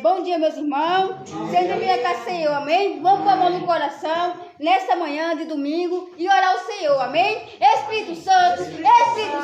Bom dia, meus irmãos. Seja bem-vindo à casa do Senhor, amém? Vamos com a mão no coração, nesta manhã de domingo, e orar ao Senhor, amém? Espírito Santo, e Espírito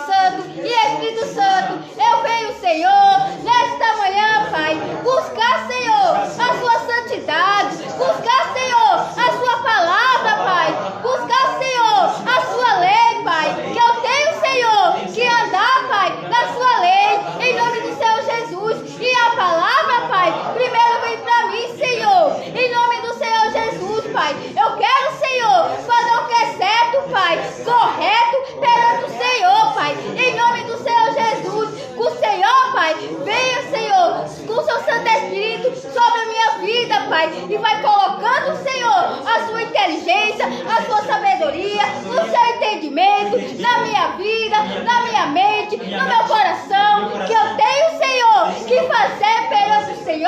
Santo, eu venho, Senhor, nesta manhã, Pai, buscar, Senhor, a sua santidade, buscar, Senhor, a sua palavra, Pai, buscar, Senhor, a sua lei, Pai, que eu tenho, Senhor, que andar, Pai, na sua lei, em nome do Senhor Jesus, e a palavra, Pai, primeiro vem para mim, Senhor, em nome do Senhor Jesus, Pai, eu quero, Senhor, fazer o que é certo, Pai, correto perante o Senhor, Pai, em nome do Senhor Jesus, que o Senhor, Pai, venha, Senhor, com o seu Santo Espírito sobre a minha vida, Pai, e vai colocando, Senhor, a sua inteligência, a sua sabedoria, o seu entendimento na minha vida, na minha mente, no meu coração, que eu tenho, Senhor, que fazer perante o Senhor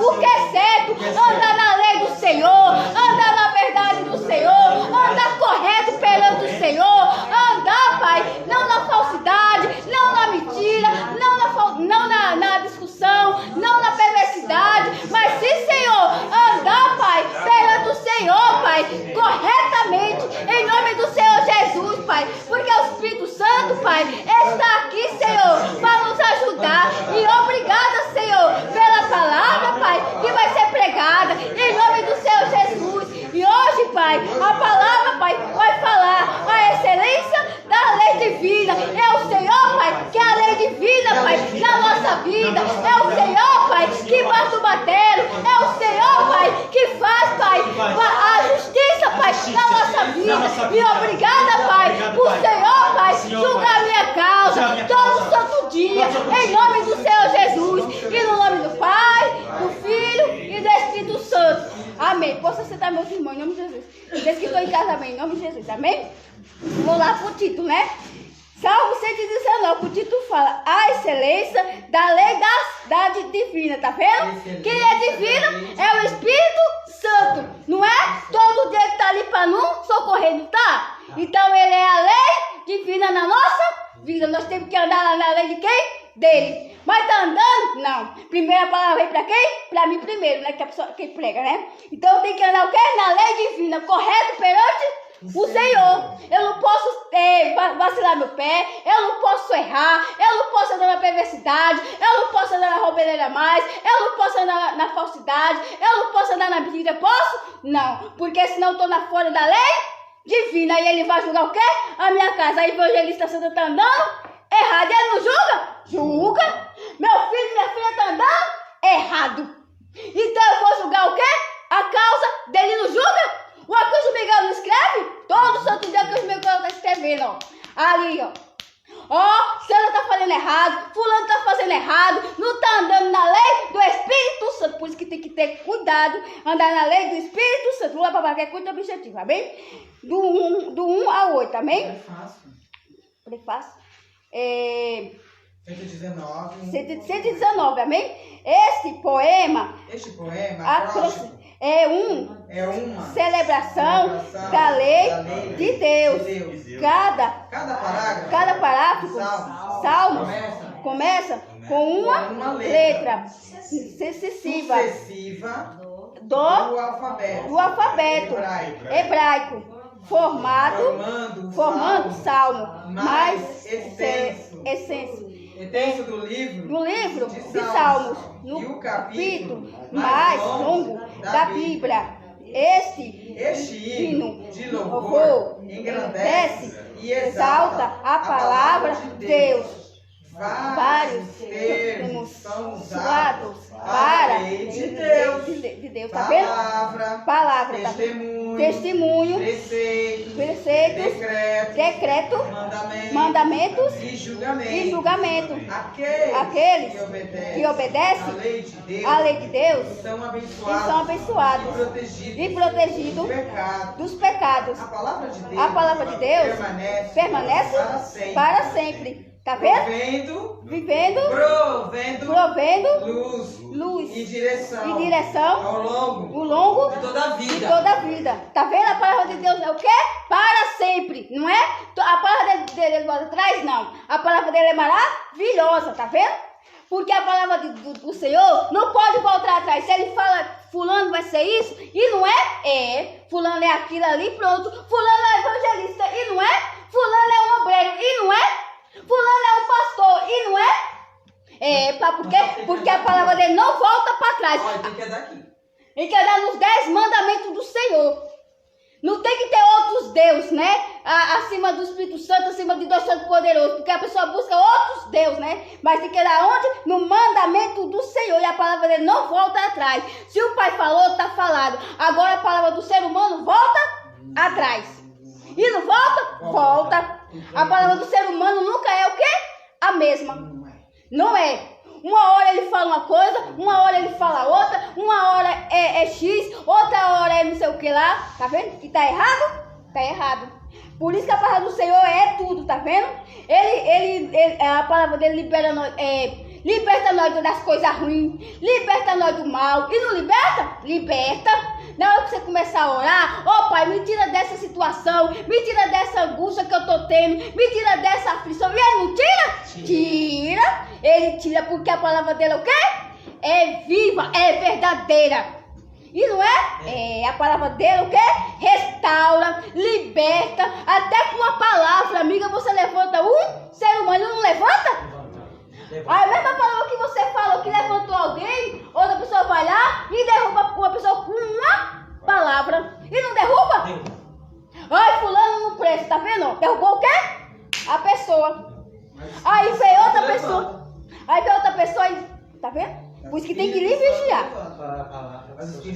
o que é certo, andar na lei do Senhor, andar na verdade do Senhor, andar correto perante o Senhor, andar, Pai, não na falsidade, não na mentira, não na discussão, não na perversidade, mas sim, Senhor, andar, Pai, perante o Senhor, Pai, corretamente, em nome do Senhor Jesus, Pai, porque o Espírito Santo, Pai, está aqui, Senhor, para nos ajudar, e obrigada, Senhor, pela palavra, Pai, que vai ser pregada, em nome do Senhor Jesus, e hoje, Pai, a palavra, Pai, vai falar a excelência da lei divina, é o Senhor, Pai, que é a lei divina, Pai, na nossa vida, é o Senhor, Pai, que bate o batero, é o Senhor, Pai, que faz, Pai, a justiça, Pai, na nossa vida, e obrigada, Pai, por Senhor, Pai, julgar minha causa, todo santo dia, em nome do Senhor Jesus, e no nome do Pai, do Filho e do Espírito Santo, amém. Posso aceitar, meus irmãos, em nome de Jesus, desde que estou em casa, amém, em nome de Jesus, amém? Vou lá para o título, né? Salmo 119, o título fala a excelência da lei da divina, tá vendo? Quem é divino é o Espírito Santo, não é? Todo dia que está ali para nos socorrer, não tá? Então ele é a lei divina na nossa vida, nós temos que andar lá na lei de quem? Dele. Mas tá andando? Não. Primeira palavra vem para quem? Para mim primeiro, né? Que a pessoa que prega, né? Então eu tenho que andar o quê? Na lei divina, correto perante o Senhor. Eu não posso vacilar meu pé, eu não posso errar, eu não posso andar na perversidade, eu não posso andar na roubalheira mais, eu não posso andar na falsidade, eu não posso andar na mentira, posso? Não, porque senão eu estou na fora da lei divina e ele vai julgar o quê? A minha casa. A evangelista Santa está andando errado e ele não julga? Julga. Meu filho e minha filha estão andando errado. Então eu vou julgar o quê? A causa dele não julga? O Acúcio Miguel não escreve? Todo santo dia que o Miguel está escrevendo, ó. Ali, ó. Ó, Santa está fazendo errado, fulano está fazendo errado, não está andando na lei do Espírito Santo. Por isso que tem que ter cuidado, andar na lei do Espírito Santo. Vamos lá para ver quanto objetivo, amém? Do 1 ao 8, amém? É fácil. É fácil. 119. 119, amém? Este poema é uma celebração da lei de Deus. Cada parágrafo, salmo, começa com uma letra sucessiva do alfabeto hebraico, formando salmo mais extenso. Do livro de Salmos, no capítulo mais longo da Bíblia. Este hino de louvor engrandece e exalta a palavra de Deus. Vários termos são usados para a lei de Deus. Tá vendo? Palavra, testemunho, preceitos, decreto, mandamentos e julgamento. Aqueles que obedecem à lei de Deus são abençoados e protegidos dos pecados. A palavra de Deus permanece para sempre. Tá vendo? Provendo luz e direção ao longo de toda a vida. Tá vendo? A palavra de Deus é o quê? Para sempre, não é? A palavra dele volta atrás, não. A palavra dele é maravilhosa, tá vendo? Porque a palavra do Senhor não pode voltar atrás. Se ele fala, fulano vai ser isso, e não é, fulano é aquilo ali, pronto. Fulano é evangelista, e não é. Fulano é um obreiro, e não é. Fulano é um pastor, e não é. Por quê? Porque a palavra dele não volta para trás. Tem que andar aqui. Tem que andar nos 10 mandamentos do Senhor. Não tem que ter outros deuses, né? Acima do Espírito Santo, acima de Deus Todo-Poderoso. Porque a pessoa busca outros deuses, né? Mas tem que andar onde? No mandamento do Senhor. E a palavra dele não volta atrás. Se o Pai falou, está falado. Agora a palavra do ser humano volta atrás. E não volta? Volta. A palavra do ser humano nunca é o quê? A mesma. Não é. Uma hora ele fala uma coisa, uma hora ele fala outra, uma hora é X, outra hora é não sei o que lá. Tá vendo? Que tá errado? Tá errado. Por isso que a palavra do Senhor é tudo, tá vendo? A palavra dele liberta nós das coisas ruins, liberta nós do mal. E não liberta? Liberta. Na hora que você começar a orar, Pai, me tira dessa situação, me tira dessa angústia que eu tô tendo, me tira dessa aflição. E ele não tira? Tira. Ele tira porque a palavra dele é o quê? É viva, é verdadeira. E não é? A palavra dele o quê? Restaura, liberta. Até com uma palavra, amiga, você levanta um ser humano, não levanta? A mesma palavra que você falou que levantou alguém, outra pessoa vai lá e derruba uma pessoa com uma palavra. E não derruba? Ai, fulano não presta, tá vendo? Derrubou o quê? A pessoa. Aí veio outra pessoa. Aí veio outra pessoa e... Tá vendo? Por isso que tem que lhe vigiar.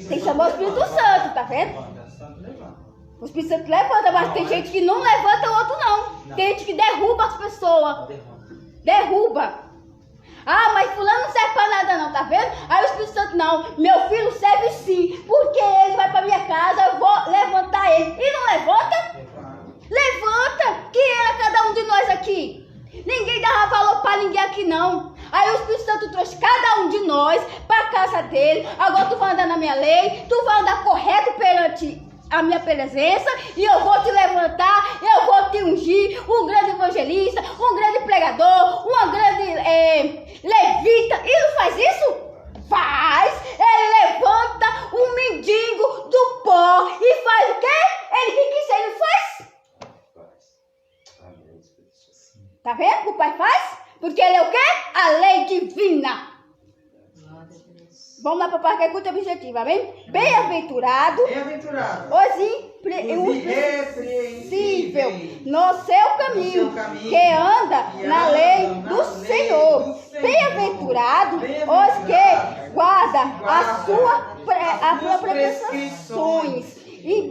Tem que chamar o Espírito Santo, tá vendo? O Espírito Santo levanta, mas tem gente que não levanta, o outro não. Tem gente que derruba as pessoas. Derruba. Mas fulano não serve pra nada não, tá vendo? Aí o Espírito Santo, não, meu filho serve sim, porque ele vai pra minha casa, eu vou levantar ele. E não levanta? Levanta, que era cada um de nós aqui. Ninguém dava valor pra ninguém aqui não. Aí o Espírito Santo trouxe cada um de nós pra casa dele. Agora tu vai andar na minha lei, tu vai andar correto perante a minha presença, e eu vou te levantar, eu vou te ungir, um grande evangelista, um grande pregador, uma grande levita. E não faz isso? Faz. Ele levanta um mendigo do pó e faz o quê? Ele que isso ele faz? Tá vendo o que o Pai faz? Porque ele é o quê? A lei divina. Vamos lá para a pergunta objetiva, amém? Bem-aventurado. Bem-aventurado. Os irrepreensível no seu caminho, que anda na lei do Senhor. Bem-aventurado os que guardam as suas prescrições e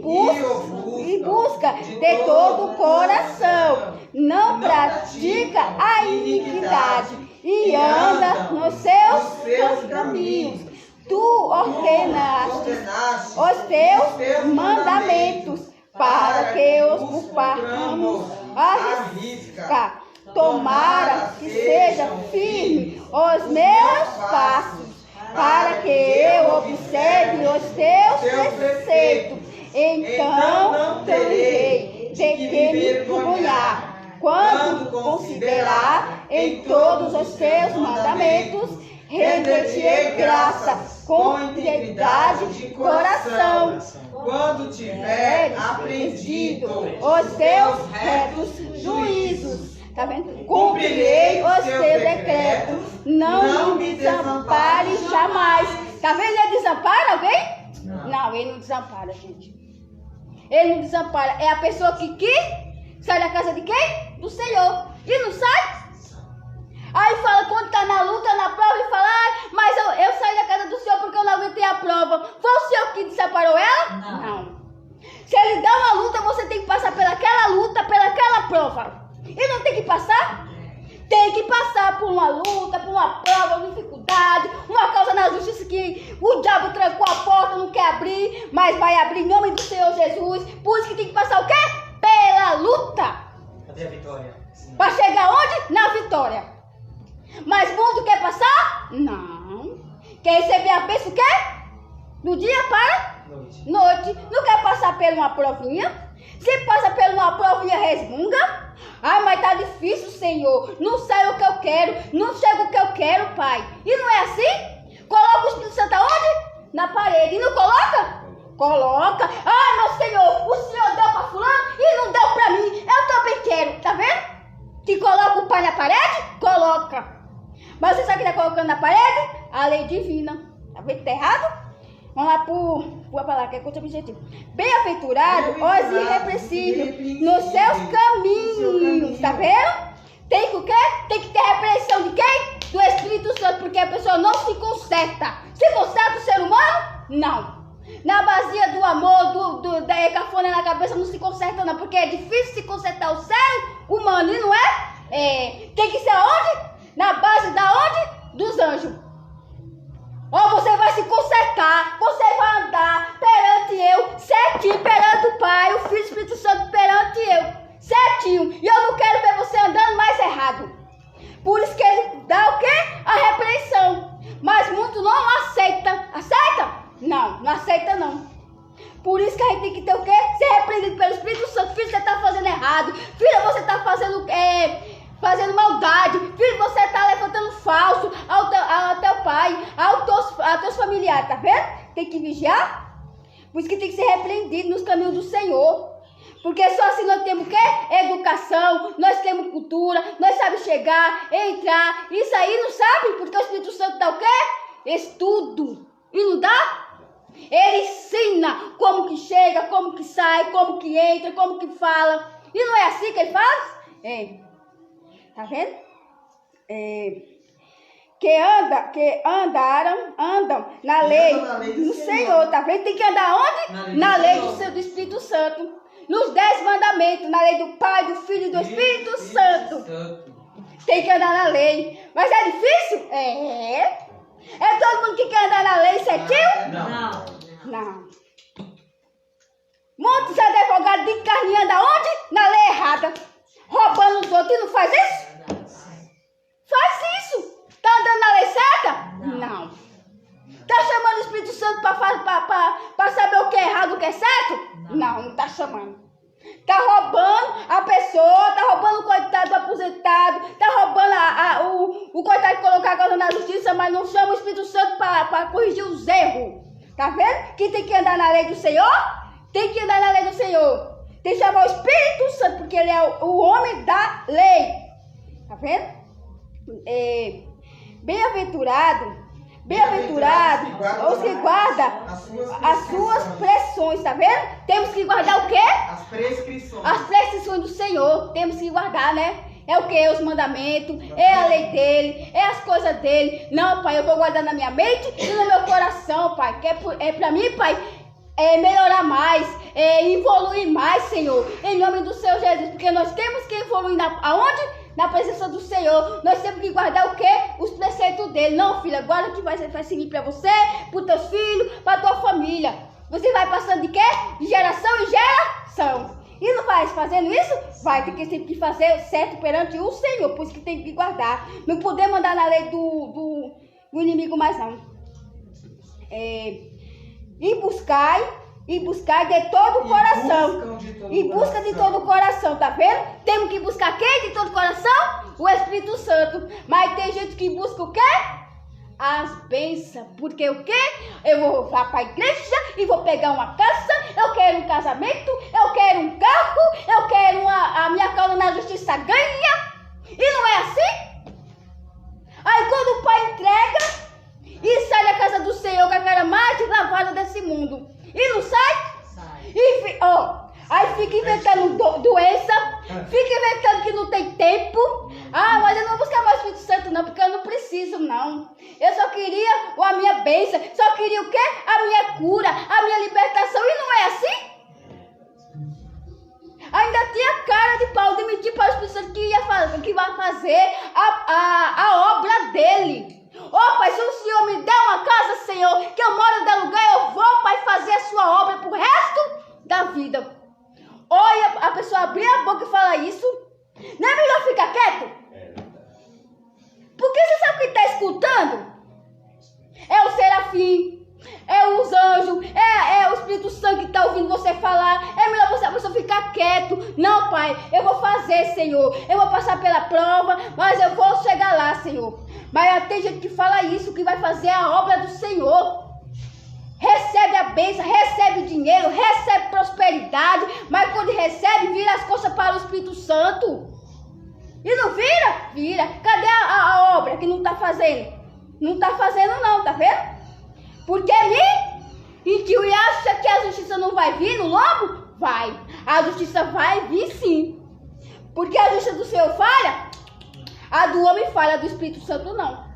busca de todo o coração. Não pratica a iniquidade e anda nos seus caminhos. Tu ordenaste os teus mandamentos para que os cumpramos à risca. Tomara que seja firme os meus passos, para que eu observe os teus preceitos. Então não terei de que me envergonhar, quando considerar em todos os teus mandamentos, render-te graça com integridade de coração, quando tiver aprendido os teus retos juízos. Tá vendo? Cumprirei os teus decretos, não me desampare jamais. Tá vendo? Ele desampara alguém? Não, ele não desampara, gente. Ele não desampara. É a pessoa que sai da casa de quem? Do Senhor. E não sai? Aí fala, quando está na luta, na prova, e fala, mas eu saí da casa do Senhor porque eu não aguentei a prova. Foi o Senhor que desamparou ela? Não. Se ele dá uma luta, você tem que passar pelaquela luta, pelaquela prova. E não tem que passar? Tem que passar por uma luta, por uma prova, uma dificuldade, uma causa na justiça que o diabo trancou a porta, não quer abrir, mas vai abrir em nome do Senhor Jesus. Por isso que tem que passar o quê? Pela luta. Cadê a vitória? Para chegar onde? Na vitória. Mas mundo quer passar? Não. Quer receber a bênção o quê? Do dia para noite. Não quer passar por uma provinha? Se passa por uma provinha, resmunga. Mas tá difícil, Senhor. Não sai o que eu quero. Não chega o que eu quero, Pai. E não é assim? Coloca o Espírito Santo aonde? Coloca. Ai, meu Senhor, o Senhor deu para fulano e não deu para mim. Eu também quero, tá vendo? Que coloca o pai na parede, coloca. Mas você sabe o que está colocando na parede? A lei divina. Tá vendo que tá errado? Vamos lá para palavra, que é contra o objetivo. Bem-aventurado os irrepreensíveis nos seus caminhos. Tá vendo? Tem que o quê? Tem que ter repreensão de quem? Do Espírito Santo, porque a pessoa não se conserta. Se conserta o ser humano? Não. Na basia do amor, da cafona na cabeça, não se conserta não, porque é difícil se consertar o ser humano, e não é? Tem que ser aonde? Na base da onde? Dos anjos. Ou você vai se consertar, você vai andar perante eu, certinho, perante o Pai, o Filho e o Espírito Santo perante eu, certinho. E eu não quero ver você andando mais errado. Por isso que ele dá o quê? A repreensão. Mas muitos não aceita. Aceita? Não, não aceita não. Por isso que a gente tem que ter o quê? Ser repreendido pelo Espírito Santo. Filho, você está fazendo errado. Filho, você está fazendo maldade. Filho, você está levantando falso ao teu pai, aos teus familiares, tá vendo? Tem que vigiar. Por isso que tem que ser repreendido nos caminhos do Senhor. Porque só assim nós temos o quê? Educação, nós temos cultura, nós sabemos chegar, entrar. Isso aí não sabe, porque o Espírito Santo dá o quê? Estudo. E não dá? Ele ensina como que chega, como que sai, como que entra, como que fala. E não é assim que ele faz? Tá vendo? Andam na lei do Senhor, tá vendo? Tem que andar onde? Na lei do Espírito Santo. Nos 10 mandamentos, na lei do Pai, do Filho e do Espírito Santo. Tem que andar na lei. Mas é difícil? É todo mundo que quer andar na lei certinho? Não. Muitos advogados de carne andam onde? Na lei errada. Roubando os outros. E não faz isso? Faz isso. Tá andando na lei certa? Não. Tá chamando o Espírito Santo para saber o que é errado e o que é certo? Não tá chamando. Tá roubando a pessoa, tá roubando o coitado do aposentado, tá roubando o coitado de colocar a causa na justiça, mas não chama o Espírito Santo para corrigir os erros. Tá vendo? Quem tem que andar na lei do Senhor? Tem que andar na lei do Senhor. Tem que chamar o Espírito Santo, porque ele é o homem da lei. Tá vendo? Bem-aventurado os que guardam as suas pressões, tá vendo? Temos que guardar o quê? As prescrições. As prescrições do Senhor, temos que guardar, né? É o quê? Os mandamentos, é a lei dele, é as coisas dele. Não, Pai, eu vou guardar na minha mente e no meu coração, Pai. Que é pra mim, Pai, melhorar mais, evoluir mais, Senhor. Em nome do Senhor Jesus, porque nós temos que evoluir aonde? Na presença do Senhor. Nós temos que guardar o quê? Os preceitos dele. Não, filha, guarda que vai seguir para você, para os teus filhos, para a tua família. Você vai passando de quê? De geração em geração. E não vai fazendo isso? Vai, porque tem que fazer certo perante o Senhor. Por isso que tem que guardar. Não podemos andar na lei do inimigo mais não. E buscar de todo o coração. E busca de todo o coração, tá vendo? Temos que buscar quem de todo o coração? O Espírito Santo. Mas tem gente que busca o quê? As bênçãos. Porque o quê? Eu vou lá para a igreja e vou pegar uma casa, eu quero um casamento, eu quero um carro, eu quero a minha causa na justiça ganha. E não é assim? Aí quando o pai entrega e sai da casa do Senhor com a cara mais lavada desse mundo. E não sai? E, aí fica inventando doença, fica inventando que não tem tempo. Mas eu não vou buscar mais o Espírito Santo não, porque eu não preciso não. Eu só queria a minha bênção, só queria o quê? A minha cura, a minha libertação. E não é assim? Ainda tinha cara de pau de mentir para o Espírito Santo que vai fazer a obra dele. Pai, se o Senhor me der uma casa, Senhor, que eu moro em lugar, eu vou, Pai, fazer a sua obra pro resto da vida. Olha, a pessoa abrir a boca e falar isso, não é melhor ficar quieto? Porque você sabe quem está escutando? É o serafim, é os anjos, é o Espírito Santo que está ouvindo você falar. É melhor a pessoa ficar quieto. Não, Pai, eu vou fazer, Senhor. Eu vou passar pela prova, mas eu vou chegar lá, Senhor. Mas tem gente que fala isso, que vai fazer a obra do Senhor. Recebe a bênção, recebe o dinheiro. verdade, mas quando recebe, vira as costas para o Espírito Santo. E não vira? Vira. Cadê a obra que não está fazendo? Não está fazendo não, tá vendo? Porque me mentiu e acha que a justiça não vai vir no lobo? Vai. A justiça vai vir sim. Porque a justiça do Senhor falha, a do homem falha, a do Espírito Santo não.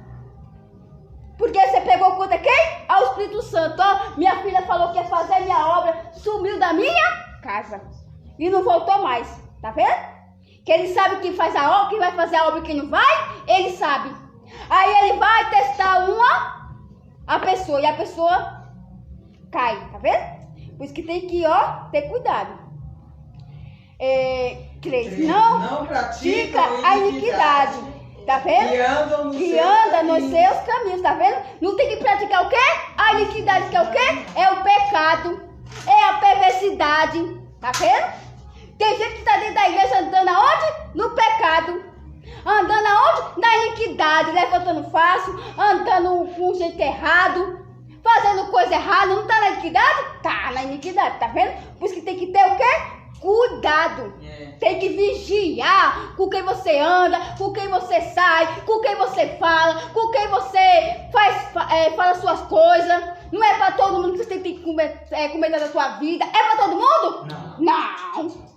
Porque você pegou conta quem? Ao Espírito Santo. Ó, minha filha falou que ia fazer minha obra, sumiu da minha casa e não voltou mais. Tá vendo? Que ele sabe quem faz a obra, quem vai fazer a obra e quem não vai, ele sabe. Aí ele vai testar a pessoa e a pessoa cai, tá vendo? Por isso que tem que, ó, ter cuidado. 3. Não pratica a iniquidade. Tá vendo? Que anda nos seus caminhos, tá vendo? Não tem que praticar o quê? A iniquidade, que é o quê? É o pecado, é a perversidade, tá vendo? Tem gente que está dentro da igreja andando aonde? No pecado. Andando aonde? Na iniquidade, levantando fácil, andando com um jeito errado, fazendo coisa errada. Não está na iniquidade? Tá na iniquidade, tá vendo? Por isso que tem que ter o quê? Cuidado. Tem que vigiar com quem você anda, com quem você sai, com quem você fala, com quem você fala suas coisas. Não é para todo mundo que você tem que comer da sua vida. É para todo mundo? Não.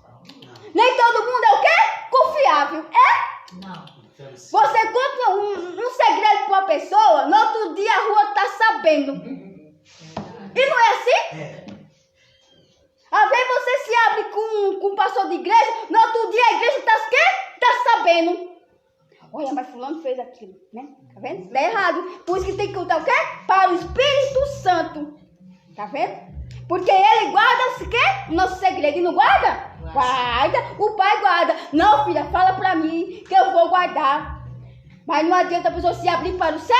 Nem todo mundo é o quê? Confiável. É? Não. Você conta um segredo para uma pessoa, no outro dia a rua tá sabendo. E não é assim? Às vezes você se abre com um pastor de igreja, no outro dia a igreja tá sabendo. Olha, mas fulano fez aquilo, né? Tá vendo? Tá errado. Por isso que tem que contar o quê? Para o Espírito Santo. Tá vendo? Porque ele guarda o quê? O nosso segredo. E não guarda? Guarda. O pai guarda. Não, filha, fala pra mim que eu vou guardar. Mas não adianta a pessoa se abrir para o ser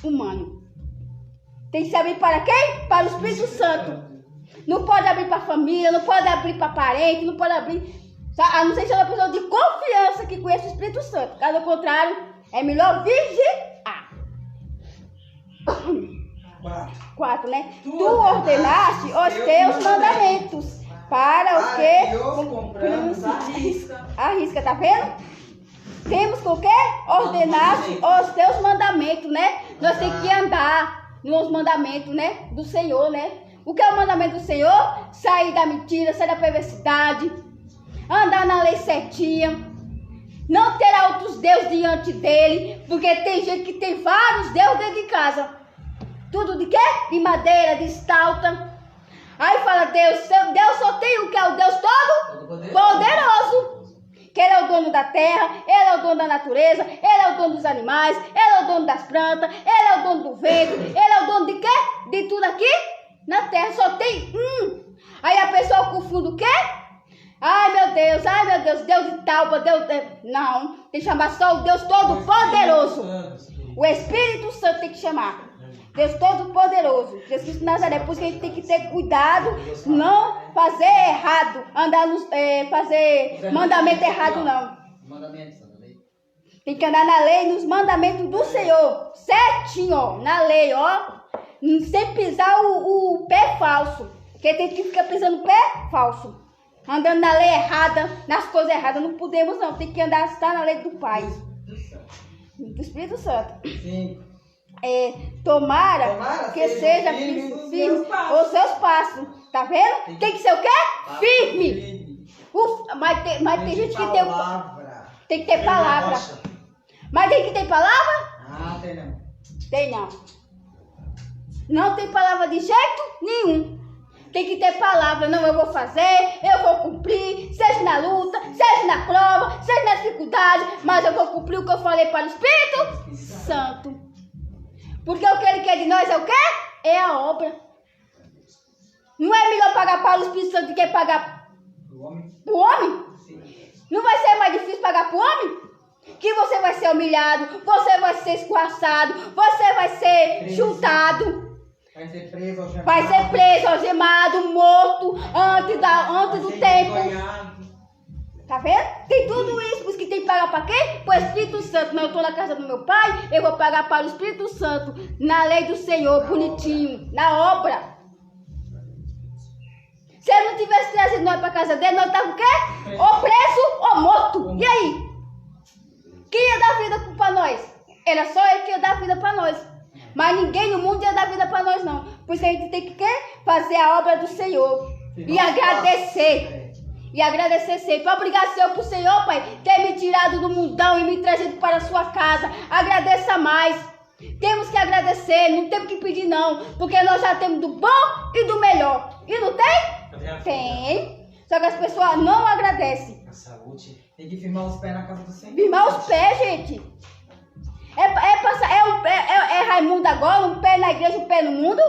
humano. Tem que se abrir para quem? Para o Espírito Santo. Não pode abrir para a família, não pode abrir para parente, não pode abrir... A não ser que seja uma pessoa de confiança que conhece o Espírito Santo. Caso contrário, é melhor vigiar. 4, né? Tu ordenaste os teus mandamentos para o que? Arrisca, tá vendo? Temos que o quê? Ordenaste os teus mandamentos, né? Nós temos que andar nos mandamentos, né? Do Senhor, né? O que é o mandamento do Senhor? Sair da mentira, sair da perversidade, andar na lei certinha, não ter outros deuses diante dele, porque tem gente que tem vários deuses dentro de casa. Tudo de quê? De madeira, de estalta. Aí fala Deus só tem o que é o Deus todo poderoso. Que ele é o dono da terra, ele é o dono da natureza, ele é o dono dos animais, ele é o dono das plantas, ele é o dono do vento, ele é o dono de quê? De tudo aqui na terra, só tem um. Aí a pessoa confunde o quê? Ai meu Deus, Deus de Talpa, Deus... Não, tem que chamar só o Deus Todo-Poderoso. O Espírito Santo tem que chamar. Deus Todo-Poderoso, Jesus Cristo de Nazaré. Por isso que a gente tem que ter cuidado, não fazer errado, andar fazer mandamento errado, não. Tem que andar na lei, nos mandamentos do Senhor, certinho, ó, na lei, ó, sem pisar o pé falso, porque tem que ficar pisando o pé falso, andando na lei errada, nas coisas erradas, não podemos não, tem que andar, estar na lei do Pai, do Espírito Santo. Sim. Tomara que seja firme os seus passos, tá vendo? Tem que ser o quê? Firme. Mas tem gente que tem que ter palavra. Mas tem que ter palavra? Tem não. Tem não. Não tem palavra de jeito nenhum. Tem que ter palavra. Não, eu vou fazer, eu vou cumprir, seja na luta, seja na prova, seja na dificuldade, mas eu vou cumprir o que eu falei para o Espírito Santo. Porque o que ele quer de nós é o quê? É a obra. Não é melhor pagar para o Espírito Santo do que pagar para o homem? Não vai ser mais difícil pagar para o homem? Que você vai ser humilhado, você vai ser escorraçado, você vai ser chutado. Vai ser preso, algemado, morto antes do tempo. Tá vendo? Tem tudo isso, por isso que tem que pagar para quem? Para o Espírito Santo. Não, eu estou na casa do meu pai, eu vou pagar para o Espírito Santo, na lei do Senhor, bonitinho, na obra. Se ele não tivesse trazido nós para casa dele, nós estávamos o quê? Ou preso ou morto. E aí? Quem ia dar vida para nós? Era só ele que ia dar vida para nós. Mas ninguém no mundo ia dar vida para nós, não. Por isso a gente tem que quê? Fazer a obra do Senhor. E agradecer. E agradecer sempre. Obrigado, Senhor, por Senhor, Pai, ter me tirado do mundão e me trazido para a sua casa. Agradeça mais. Temos que agradecer, não temos que pedir, não. Porque nós já temos do bom e do melhor. E não tem? Tem. Só que as pessoas não agradecem. A saúde. Tem que firmar os pés na casa do Senhor. Firmar os pés, gente. É Raimundo agora, um pé na igreja, um pé no mundo?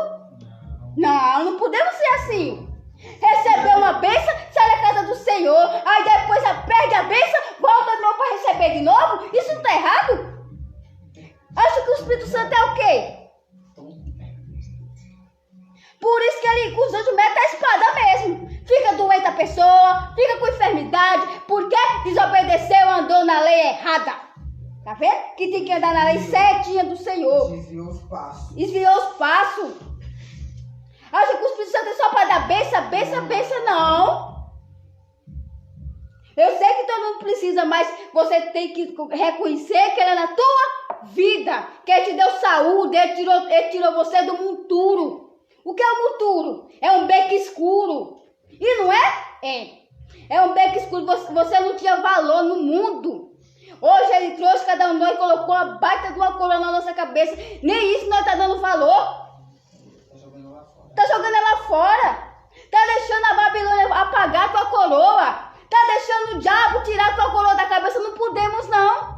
Não podemos ser assim. Receber uma bênção, sai da casa do Senhor, aí depois perde a bênção, volta de novo para receber de novo. Isso não está errado? Acho que o Espírito Santo é o quê? Por isso que os anjos metem a espada mesmo. Fica doente a pessoa, fica com enfermidade, porque desobedeceu, andou na lei errada. Tá vendo? Que tem que andar na lei certinha do Senhor. Desviou os passos. Desviou os passos. Acha que o Espírito Santo é só para dar bênção, não. Eu sei que todo mundo precisa, mas você tem que reconhecer que ele é na tua vida. Que ele te deu saúde, ele tirou você do monturo. O que é o monturo? É um beco escuro. E não é? É um beco escuro. Você não tinha valor no mundo. Hoje ele trouxe cada um de nós e colocou a baita de uma coroa na nossa cabeça. Nem isso nós tá dando valor. Tá jogando ela fora. Tá deixando a Babilônia apagar a tua coroa. Tá deixando o diabo tirar a tua coroa da cabeça. Não podemos, não.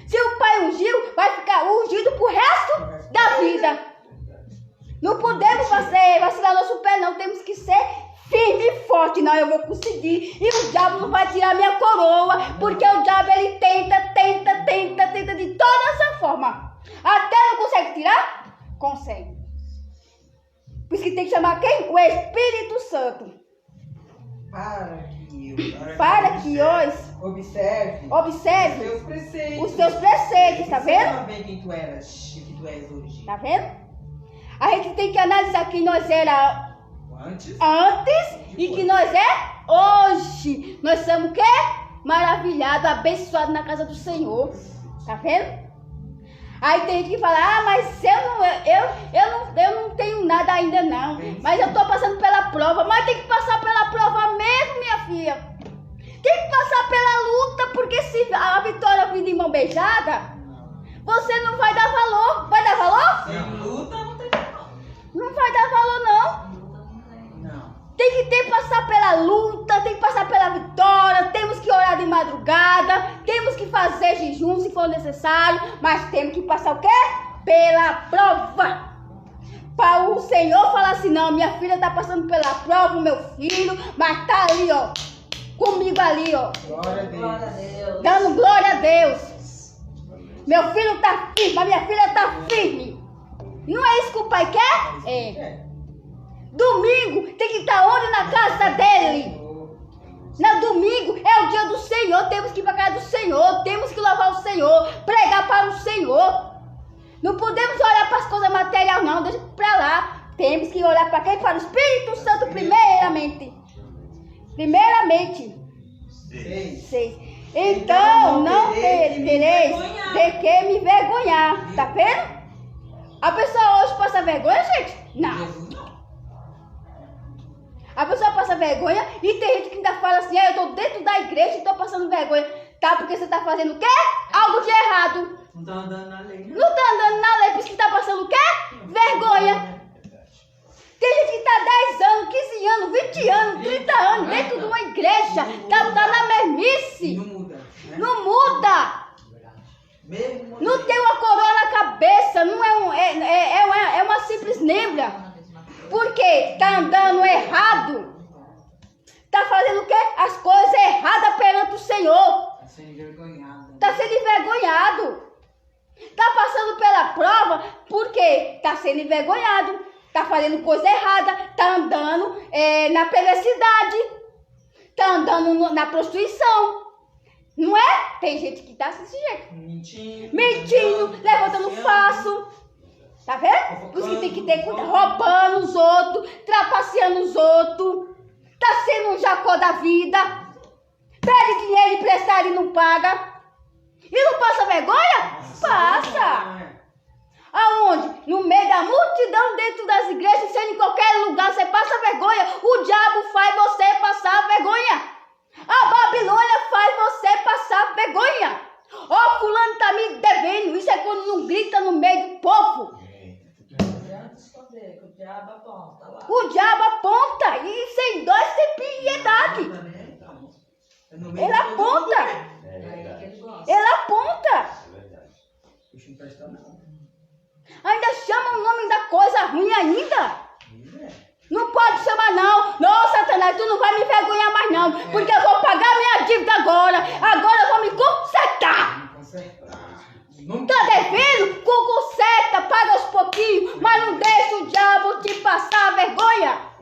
Se o Pai ungiu, vai ficar ungido pro resto da vida. Não podemos vacilar nosso pé, não. Temos que ser firme e forte. Não, eu vou conseguir. E o diabo não vai tirar minha coroa. Porque o diabo, ele tenta de toda essa forma. Até não consegue tirar? Consegue. Por isso que tem que chamar quem? O Espírito Santo. Para que hoje observe os teus preceitos, tá vendo? Você saber quem tu és hoje. Tá vendo? A gente tem que analisar quem nós era antes e que nós é hoje. Nós somos o quê? Maravilhados, abençoados na casa do Senhor. Tá vendo? Aí tem gente que fala, mas eu não tenho nada ainda não. Mas eu tô passando pela prova. Mas tem que passar pela prova mesmo, minha filha. Tem que passar pela luta, porque se a vitória vir de mão beijada, você não vai dar valor. Vai dar valor? Sem luta não tem valor. Não vai dar valor, não. Tem que passar pela luta, tem que passar pela vitória, temos que orar de madrugada, temos que fazer jejum se for necessário, mas temos que passar o quê? Pela prova. Para o Senhor falar assim, não, minha filha está passando pela prova, o meu filho, mas tá ali, ó, comigo ali, ó. Glória a Deus. Dando glória a Deus. Meu filho está firme, a minha filha está firme. Não é isso que o pai quer? É. Domingo tem que estar onde? Na casa dele. No domingo é o dia do Senhor. Temos que ir para a casa do Senhor. Temos que louvar o Senhor. Pregar para o Senhor. Não podemos olhar para as coisas materiais, não. Deixa para lá. Temos que olhar para quem? Para o Espírito Santo primeiramente. Primeiramente. 6. Então não tereis de que me vergonhar. Tá vendo? A pessoa hoje passa vergonha, gente? Não. A pessoa passa vergonha e tem gente que ainda fala assim, eu estou dentro da igreja e estou passando vergonha. Tá, porque você está fazendo o quê? Algo de errado. Não está andando na lei. Não está andando na lei, por isso que está passando o quê? Vergonha. Tem gente que está 10 anos, 15 anos, 20 anos, 30 anos dentro de uma igreja. Tá na mesmice. Não muda. Não muda. Não tem uma coroa na cabeça. Não é uma simples lembra. Porque está andando errado. Está fazendo o quê? As coisas erradas perante o Senhor. Está sendo envergonhado. Está sendo envergonhado. Está passando pela prova porque está sendo envergonhado. Está fazendo coisa errada. Está andando na perversidade. Está andando na prostituição. Não é? Tem gente que está desse jeito. Mentindo, levantando falso. Tá vendo? Por isso que tem que ter cuidado, roubando os outros, trapaceando os outros. Tá sendo vida. Pede dinheiro emprestado e não paga. E não passa vergonha? Passa. Aonde? No meio da multidão, dentro das igrejas, sendo em qualquer lugar, você passa vergonha. O diabo faz você passar vergonha. A Babilônia faz você passar vergonha. Ó, fulano tá me devendo. Isso é quando não grita no meio do povo. O diabo aponta lá. O diabo aponta e sem dó e sem piedade. Ele aponta. Ele aponta. Ainda chama o nome da coisa ruim ainda. Não pode chamar não. Não, Satanás, tu não vai me envergonhar mais não. Porque eu vou pagar minha dívida agora. Agora eu vou me consertar. Tá devendo? Conserta, paga aos pouquinhos. Mas não deixa o diabo te passar vergonha.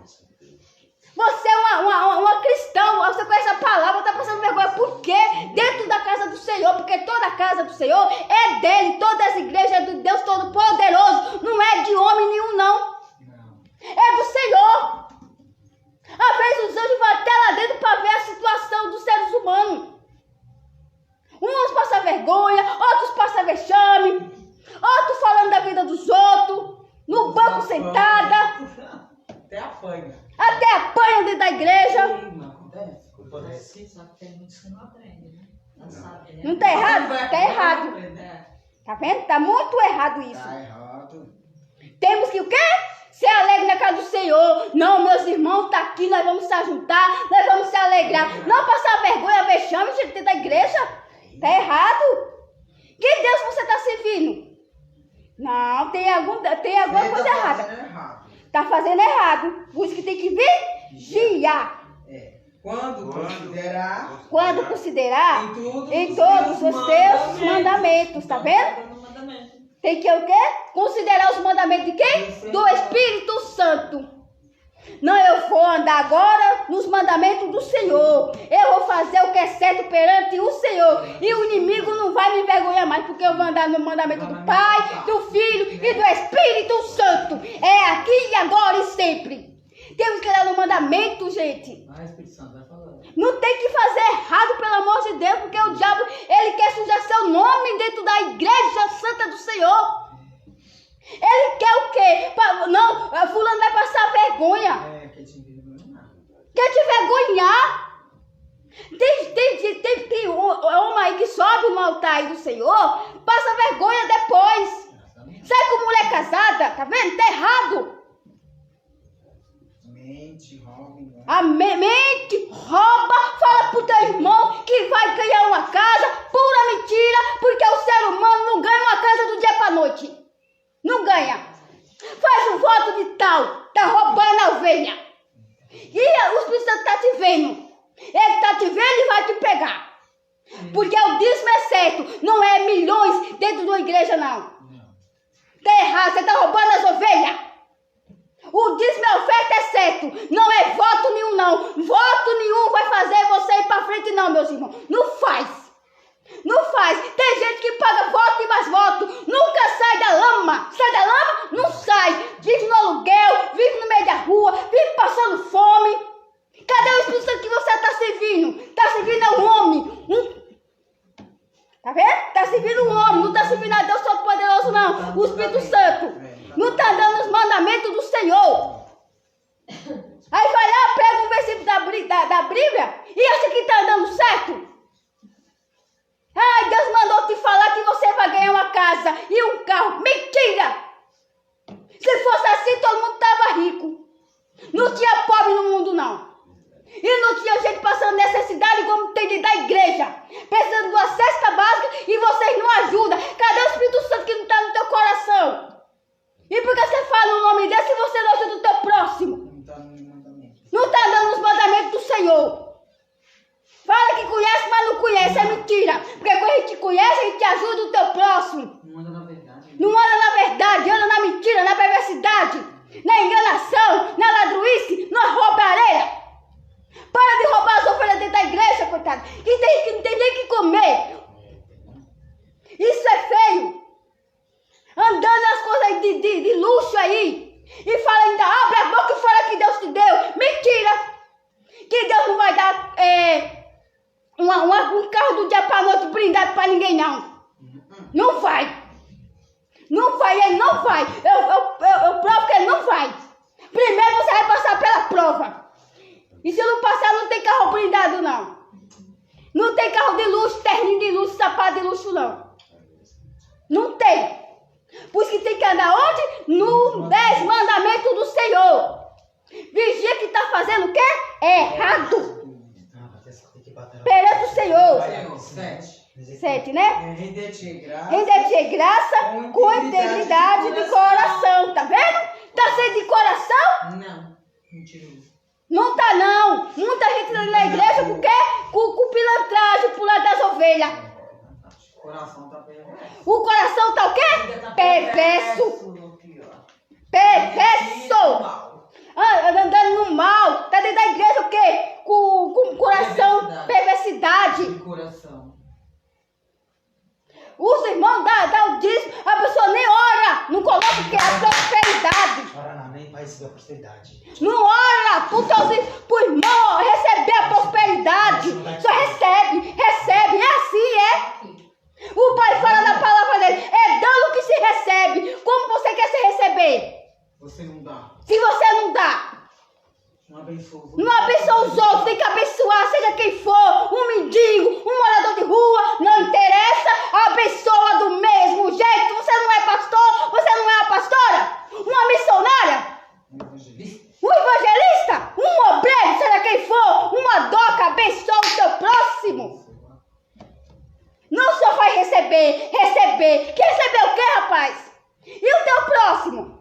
Você é uma cristã, você conhece a palavra, está passando vergonha. Por quê? Dentro da casa do Senhor, porque toda a casa do Senhor é dele, toda essa igreja é do Deus Todo-Poderoso, não é de homem nenhum, não. É do Senhor. Às vezes os anjos vão até lá dentro para ver a situação dos seres humanos. Uns passam vergonha, outros passam vexame, outros falando da vida dos outros, no banco sentada. Até apanha. Até apanham dentro da igreja. Só que tem muitos que não aprendem, né? Não sabem, né? Não tá errado? Tá errado. Tá vendo? Tá muito errado isso. Tá errado. Temos que o quê? Ser alegre na casa do Senhor. Não, meus irmãos, tá aqui, nós vamos se ajuntar, nós vamos se alegrar. Não passar vergonha, vexame dentro da igreja. Tá errado. Que Deus você tá servindo? Não, tem alguma coisa errada. Tá fazendo errado. Por isso que tem que vigiar. Quando considerar em todos os teus mandamentos. Tá vendo? Tem que o quê? Considerar os mandamentos de quem? Do Espírito Santo. Não, eu vou andar agora nos mandamentos do Senhor. Eu vou fazer o que é certo perante o Senhor. E o inimigo não vai me envergonhar mais, porque eu vou andar no mandamento do Pai, do Filho e do Espírito Santo. É aqui e agora e sempre. Temos que andar no mandamento, gente. Não tem que fazer errado, pelo amor de Deus, porque o diabo, ele quer sujar seu nome dentro da igreja santa do Senhor. Ele quer o quê? Não, fulano vai passar vergonha. Quer te vergonhar? Tem homem aí que sobe no altar aí do Senhor, passa vergonha depois. Sai com mulher casada, tá vendo? Tá errado. Mente, rouba, fala pro teu irmão que vai ganhar uma casa, pura mentira, porque o ser humano não ganha uma casa do dia pra noite. Não ganha. Faz um voto de tal, tá roubando a ovelha. E o Espírito Santo tá te vendo. Ele tá te vendo e vai te pegar. Porque o dízimo é certo, não é milhões dentro de uma igreja, não. Tá errado, você tá roubando as ovelhas. O dízimo é oferta, é certo. Não é voto nenhum, não. Voto nenhum vai fazer você ir pra frente, não, meus irmãos. Não faz. Não faz. Tem gente que paga voto e mais voto. Nunca sai da lama. Sai da lama? Não sai. Vive no aluguel, vive no meio da rua, vive passando fome. Cadê o Espírito Santo que você está servindo? Está servindo a um homem. Tá vendo? Está servindo um homem. Não está servindo a Deus Todo-Poderoso, não. O Espírito Santo. Não está dando os mandamentos do Senhor. Aí vai lá, pega um versículo da Bíblia e acha que está dando certo. Ai, Deus mandou te falar que você vai ganhar uma casa e um carro. Mentira! Se fosse assim, todo mundo estava Primeiro você vai passar pela prova. E se não passar, não tem carro blindado, não. Não tem carro de luxo, terninho de luxo, sapato de luxo, não. Não tem. Por isso que tem que andar onde? No 10 mandamentos do Senhor. Vigia que está fazendo o quê? Errado. Perante o Senhor. 7, né? Render-te graça com integridade de coração. Tá vendo? Tá sendo de coração? Não. Mentiroso. Não tá, não. Muita gente na igreja porque com pilantragem pro lado das ovelhas. O coração tá perverso. O coração tá o quê? Perverso. Perverso. Andando no mal. Tá dentro da igreja o quê? Com coração, perversidade. De coração. Os irmãos dá o dízimo, a pessoa nem ora. Não coloca o que é a prosperidade. Ora não, nem para receber a prosperidade. Não ora pro irmão receber a prosperidade. Só recebe. É assim, é. O pai fala na palavra dele, é dando que se recebe. Como você quer se receber? Você não dá. Se você não dá, Não abençoa. não abençoa os outros, tem que abençoar, seja quem for, um mendigo, um morador de rua, não interessa, abençoa do mesmo jeito. Você não é pastor, você não é uma pastora, uma missionária, um evangelista, um obreiro, seja quem for, uma doca, abençoa o teu próximo. Não só vai receber. Quer receber o quê, rapaz? E o teu próximo?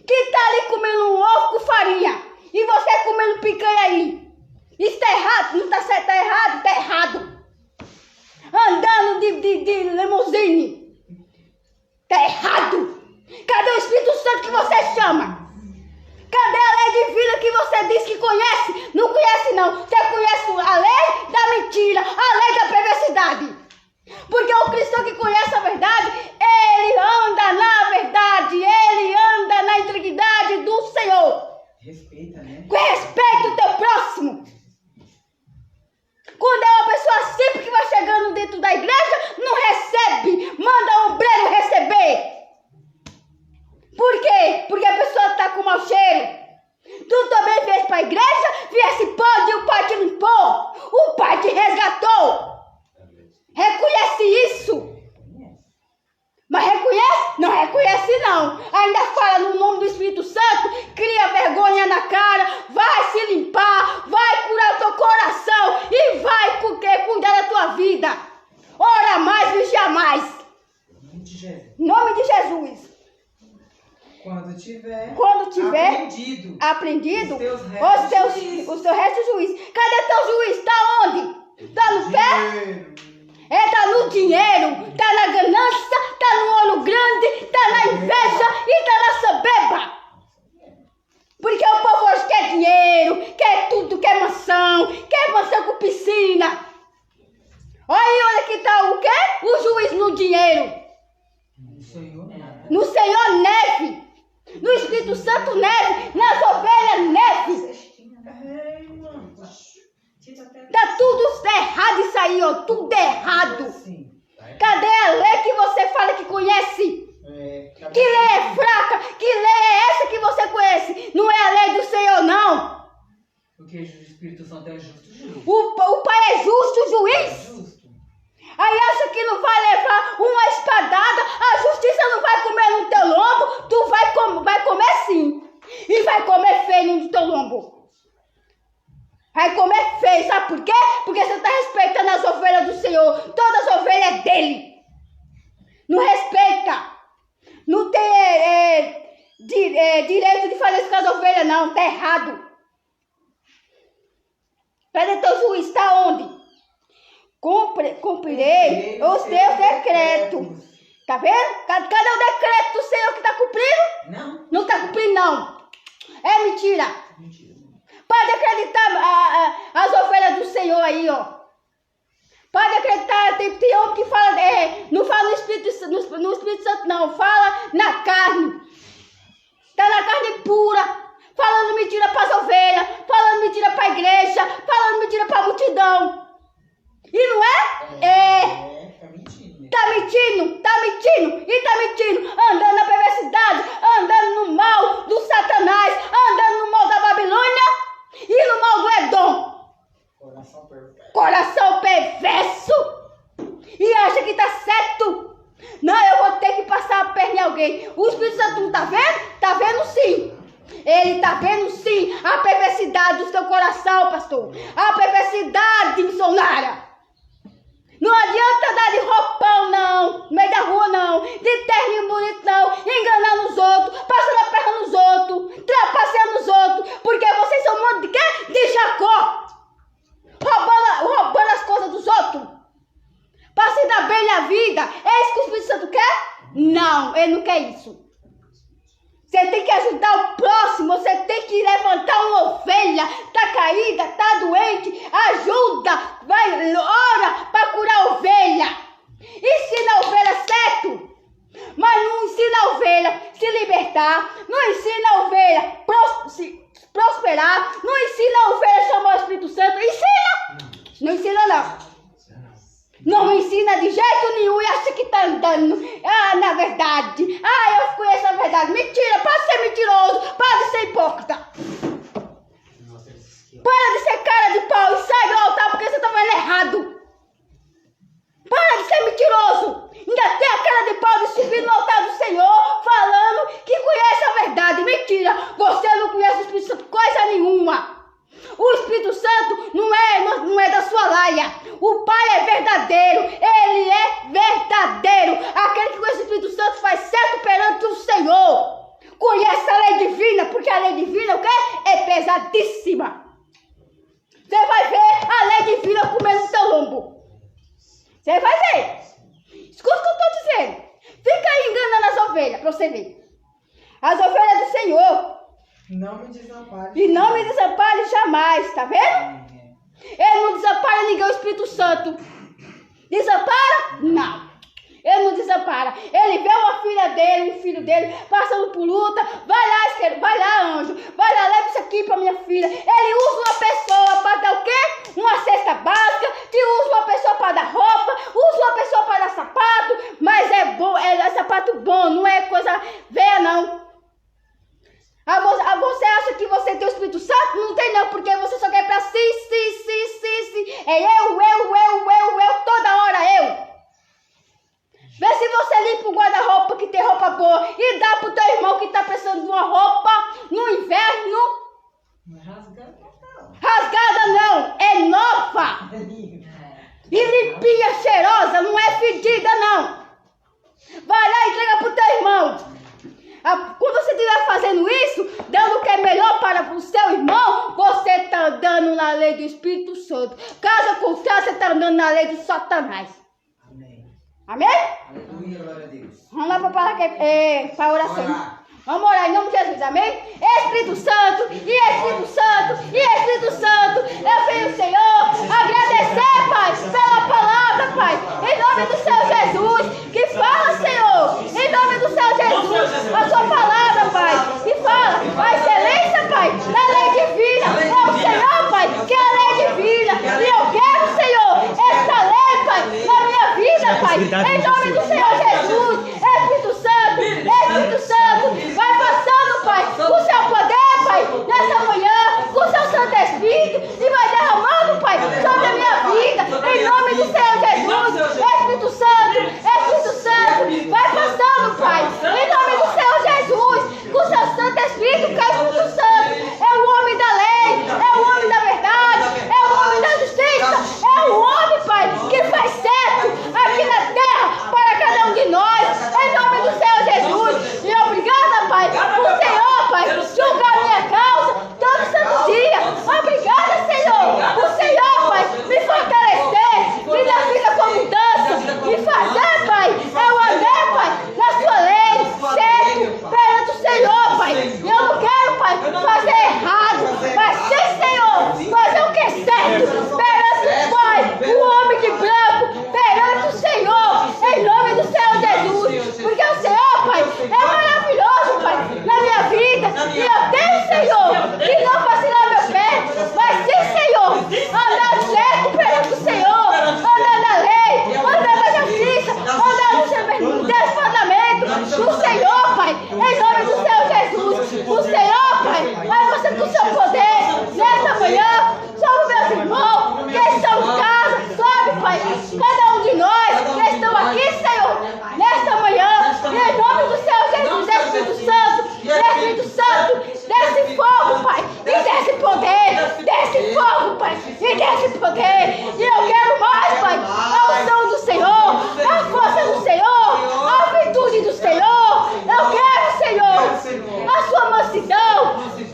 Que tá ali comendo um ovo com farinha. E você comendo picanha aí. Isso tá errado? Não tá certo, tá errado? Tá errado. Andando de limusine. Tá errado. Cadê o Espírito Santo que você chama? Cadê a lei divina que você diz que conhece? Não conhece, não. Você conhece a lei da mentira, a lei da perversidade. Porque o cristão que conhece a verdade, ele anda na verdade, ele anda na integridade do Senhor. Respeita, né? Respeita o teu próximo. Quando é uma pessoa simples que vai chegando dentro da igreja, não recebe, manda o obreiro receber. Por quê? Porque a pessoa está com mau cheiro. Tu também vieste para a igreja, viesse pode e o pai te limpou. O pai te resgatou. Reconhece isso. Mas reconhece? Não reconhece não. Ainda fala no nome do Espírito Santo, cria vergonha na cara, vai se limpar, vai curar o teu coração e vai cuidar da tua vida. Ora mais, vigia mais. Em nome de Jesus. Quando tiver aprendido os teus restos de juiz. Cadê teu juiz? Tá onde? Tá no pé? Tá no dinheiro, tá na ganância, tá no olho grande, tá na inveja e tá na soberba. Porque o povo hoje quer dinheiro, quer tudo, quer mansão com piscina. Olha que tá o quê? O juiz no dinheiro. No Senhor neve. No Espírito Santo neve. Nas ovelhas neve. Tá tudo errado isso aí, ó. Tudo errado. Cadê a lei que você fala que conhece? Que lei é fraca? Que lei é essa que você conhece? Não é a lei do Senhor, não. Porque o Espírito Santo é justo juiz. O Pai é justo juiz. Aí acha que não vai levar uma espadada, a justiça não vai comer no teu lombo, tu vai comer sim. E vai comer feio no teu lombo. Vai comer feio, sabe por quê? Porque você está respeitando as ovelhas do Senhor. Todas as ovelhas é dele. Não respeita. Não tem direito de fazer isso com as ovelhas, não. Está errado. Cadê teu juiz? Está onde? Cumprirei os teus decretos. Tá vendo? Cadê o decreto do Senhor que está cumprindo? Não. Não está cumprindo, não. É mentira. Pode acreditar as ovelhas do Senhor aí, ó. Pode acreditar, tem homem que fala, não fala no Espírito Santo, não. Fala na carne. Tá na carne pura. Falando mentira para as ovelhas. Falando mentira para a igreja. Falando mentira para a multidão. E não é? Tá mentindo. Tá mentindo. E tá mentindo. Andando na perversidade. Andando no mal do Satanás. Ele está vendo sim a perversidade do seu coração, pastor. A perversidade missionária. Não adianta andar de roupão, não. No meio da rua, não. De terninho bonito, não. Enganando os outros. Passando a perna nos outros. Trapaceando os outros. Porque vocês são um monte de quê? De Jacó. Roubando as coisas dos outros. Para se dar bem na vida. É isso que o Espírito Santo quer? Não, ele não quer isso. Você tem que ajudar o próximo, você tem que levantar uma ovelha, tá caída, tá doente, ajuda, vai, ora para curar a ovelha. Ensina a ovelha certo, mas não ensina a ovelha se libertar, não ensina a ovelha prosperar, não ensina a ovelha chamar o Espírito Santo, ensina, não ensina não. Não ensina de jeito nenhum e acha que tá andando. Ah, na verdade. Ah, eu conheço a verdade. Mentira, para de ser mentiroso. Para de ser hipócrita. Para de ser cara de pau e sai do altar porque você tá vendo errado. Para de ser mentiroso. Ainda tem a cara de pau de subir no altar do Senhor falando que conhece a verdade. Mentira, você não conhece o Espírito Santo coisa nenhuma. O Espírito Santo não é da sua laia. O Pai é verdadeiro. Ele é verdadeiro. Aquele que conhece o Espírito Santo faz certo perante o Senhor. Conhece a lei divina, porque a lei divina o quê? É pesadíssima. Você vai ver a lei divina comendo o teu lombo. Você vai ver. Escuta o que eu estou dizendo. Fica aí enganando as ovelhas, para você ver. As ovelhas do Senhor. Não me desampare. E não me desampare jamais, tá vendo? Ele não desampara ninguém, o Espírito Santo. Desampara? Não. Ele não desampara. Ele vê uma filha dele, um filho dele, passando por luta. Vai lá, anjo. Vai lá, leva isso aqui pra minha filha. Ele usa uma pessoa para dar o quê? Uma cesta básica. Que usa uma pessoa para dar roupa. Usa uma pessoa para dar sapato. Mas é bom, é sapato bom, não é coisa velha, não. Você acha que você tem o Espírito Santo? Não tem não, porque você só quer pra si. É eu, toda hora eu. Vê se você limpa o guarda-roupa que tem roupa boa e dá pro teu irmão que tá precisando de uma roupa no inverno. Não é rasgada, não. Rasgada não, é nova. E limpinha, cheirosa, não é fedida não. Vai lá e entrega pro teu irmão. Quando você estiver fazendo isso, dando o que é melhor para o seu irmão, você está andando na lei do Espírito Santo. Caso contrário, você está andando na lei do Satanás. Amém. Amém? Aleluia, glória a Deus. Vamos lá para a oração. Vamos orar em nome de Jesus, amém? Espírito Santo, e Espírito Santo, e Espírito Santo, eu venho, Senhor, agradecer, Pai, pela palavra, Pai, em nome do Senhor Jesus, que fala, Senhor, em nome do Senhor Jesus, a sua palavra, Pai, que fala, a excelência, Pai, da lei divina, é o Senhor, Pai, que é a lei divina, e eu quero, Senhor, essa lei, Pai, na minha vida, Pai, em nome do Senhor Jesus, Espírito Santo, vai passando, Pai, o seu poder, Pai, nessa manhã, com o seu Santo Espírito, e vai derramando, Pai, sobre a minha vida, em nome do Senhor Jesus, Espírito Santo,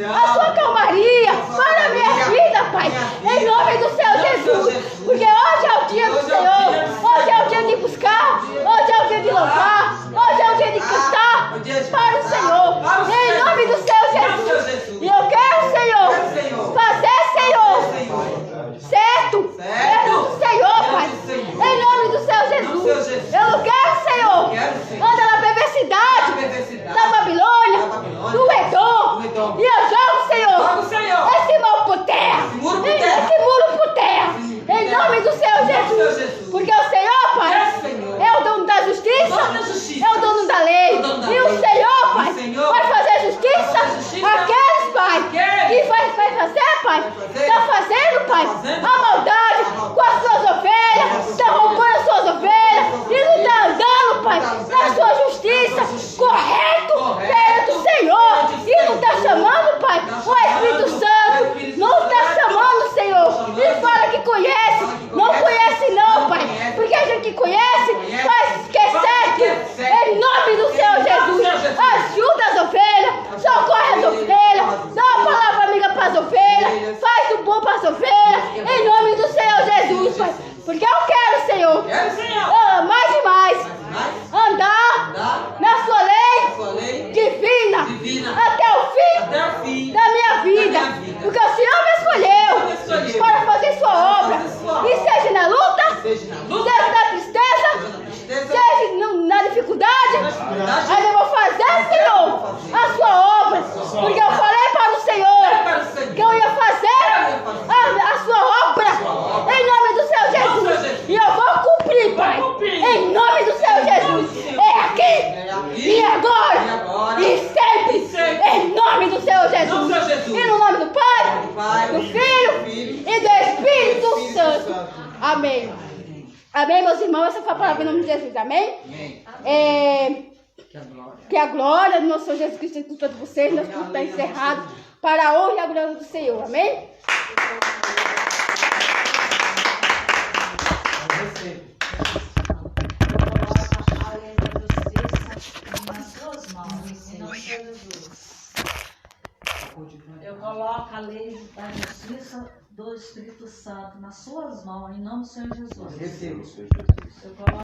a sua calmaria para a minha vida, Pai. Em nome do Senhor Jesus. Porque hoje é o dia do Senhor. Hoje é o dia de buscar. Hoje é o dia de louvar. Hoje é o dia de cantar para o Senhor. Em nome do Senhor Jesus. E eu quero, Senhor, fazer, Senhor, certo? Do Senhor, Pai. Em nome do Senhor Jesus. Eu não quero, Senhor, anda na perversidade da Babilônia, do Edom. E eu jogo, Senhor, esse muro por terra. Esse muro por terra. Em nome do Senhor Jesus. Porque o Senhor, Pai, é o dono da justiça, é o dono da lei. E o Senhor, Pai, vai fazer justiça àqueles, Pai, que vai fazer, Pai, está fazendo, Pai, a maldade com as suas ovelhas, está roubando as suas ovelhas e não está andando, Pai, na sua justiça, correto perante o Senhor. E não está chamando, Pai, o Espírito Santo, não está chamando, Senhor. E fala que conhece, não conhece não, Pai, porque a gente que conhece vai esquecer que, em nome do Senhor Jesus, ajuda as ovelhas, socorre as ovelhas, dá uma palavra amiga para as ovelhas, faz o bom para as ovelhas, em nome do Senhor Jesus, Pai. Porque eu quero, Senhor, mais e mais, andar na sua lei divina até o fim da minha vida. Porque o Senhor me escolheu para fazer sua obra. E seja na luta, seja na tristeza, seja na dificuldade, mas eu vou fazer, Senhor, a sua obra. Porque eu falei para o Senhor que eu ia fazer a sua obra em nome do Senhor Jesus. E eu vou cumprir, Pai, em nome do Senhor Jesus. É aqui e agora e sempre, em nome do Senhor Jesus. E no nome do Pai, do Filho e do Espírito Santo. Amém. Amém, meus irmãos. Essa foi a palavra em nome de Jesus. Amém? Que a glória do nosso Senhor Jesus Cristo esteja com todos vocês. Nós estamos encerrados para a honra e a glória do Senhor. Amém? Eu coloco a lei da justiça do Espírito Santo nas suas mãos, em nome do Senhor Jesus. Eu coloco